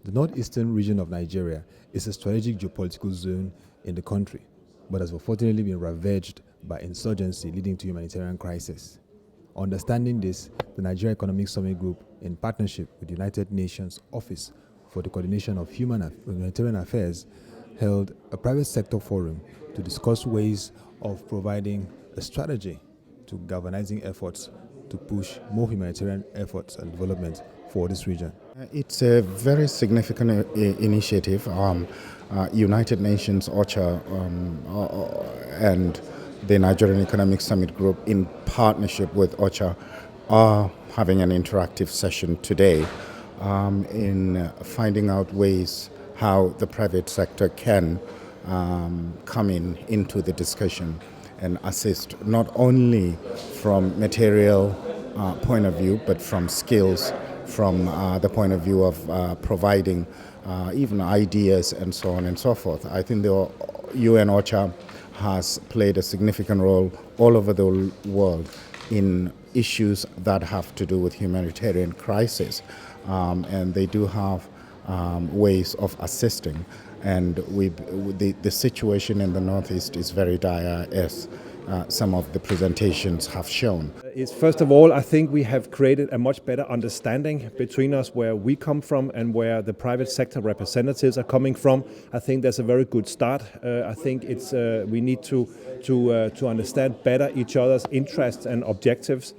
The northeastern region of Nigeria is a strategic geopolitical zone in the country, but has unfortunately been ravaged by insurgency leading to humanitarian crisis. Understanding this, the Nigerian Economic Summit Group, in partnership with the United Nations Office for the Coordination of Humanitarian Affairs, held a private sector forum to discuss ways of providing a strategy to galvanizing efforts to push more humanitarian efforts and development for this region. It's a very significant initiative. United Nations, OCHA, and the Nigerian Economic Summit Group, in partnership with OCHA, are having an interactive session today in finding out ways how the private sector can come into the discussion and assist, not only from material point of view, but from skills, from the point of view of providing even ideas and so on and so forth. I think the UN OCHA has played a significant role all over the world in issues that have to do with humanitarian crisis, and they do have ways of assisting. And the situation in the Northeast is very dire, as some of the presentations have shown. First of all, I think we have created a much better understanding between us where we come from and where the private sector representatives are coming from. I think that's a very good start. I think we need to understand better each other's interests and objectives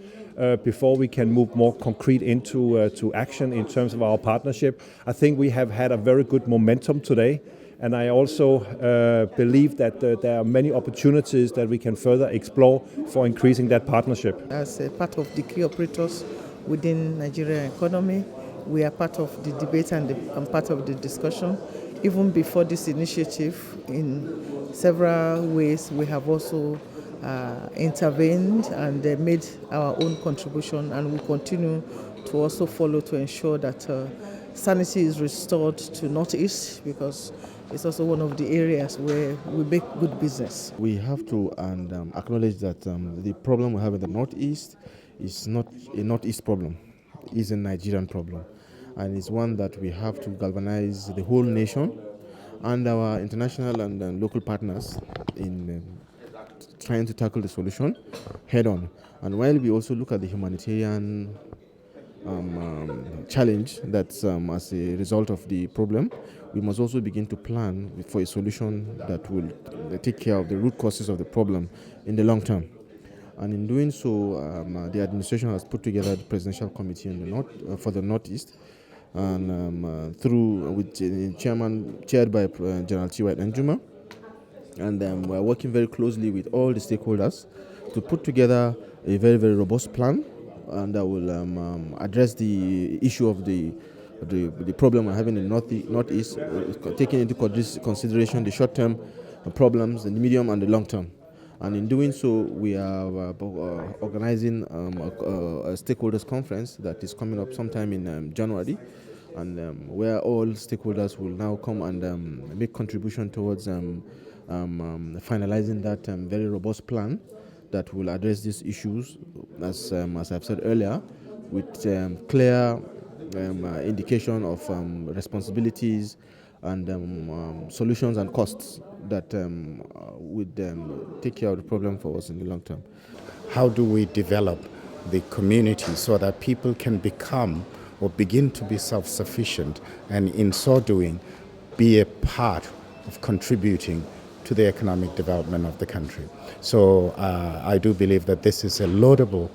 before we can move more concrete into to action in terms of our partnership. I think we have had a very good momentum today. And I also believe that there are many opportunities that we can further explore for increasing that partnership. As a part of the key operators within Nigerian economy, we are part of the debate and part of the discussion. Even before this initiative, in several ways, we have also intervened and made our own contribution, and we continue to also follow to ensure that sanity is restored to Northeast, because it's also one of the areas where we make good business. We have to acknowledge that the problem we have in the Northeast is not a Northeast problem, it's a Nigerian problem. And it's one that we have to galvanize the whole nation and our international and local partners in trying to tackle the solution head on. And while we also look at the humanitarian challenge that's as a result of the problem, we must also begin to plan for a solution that will take care of the root causes of the problem in the long term. And in doing so, the administration has put together the Presidential Committee in the for the Northeast, and with the chairman chaired by General T.Y. Njuma. And we're working very closely with all the stakeholders to put together a very, very robust plan, and that will address the issue of the problem we're having in Northeast, taking into consideration the short-term problems, the medium and the long-term. And in doing so, we are organizing a stakeholders conference that is coming up sometime in January, and where all stakeholders will now come and make contribution towards finalizing that very robust plan that will address these issues, as I've said earlier, with clear indication of responsibilities and solutions and costs that would take care of the problem for us in the long term. How do we develop the community so that people can become or begin to be self-sufficient, and in so doing be a part of contributing to the economic development of the country? So I do believe that this is a laudable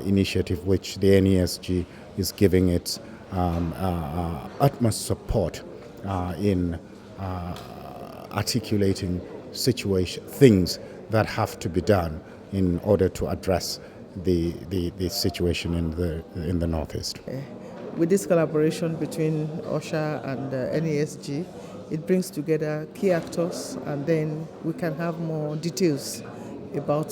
initiative which the NESG is giving its utmost support in articulating things that have to be done in order to address the situation in the Northeast. With this collaboration between OCHA and NESG, it brings together key actors, and then we can have more details about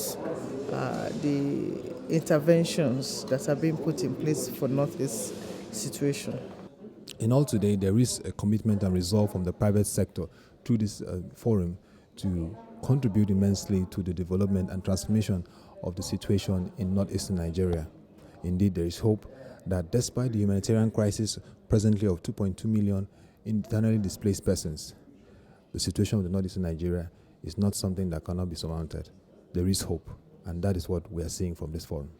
the interventions that are being put in place for Northeast situation. In all, today, there is a commitment and resolve from the private sector through this forum to contribute immensely to the development and transformation of the situation in northeastern Nigeria. Indeed, there is hope that despite the humanitarian crisis presently of 2.2 million internally displaced persons, the situation of the northeastern Nigeria is not something that cannot be surmounted. There is hope, and that is what we are seeing from this forum.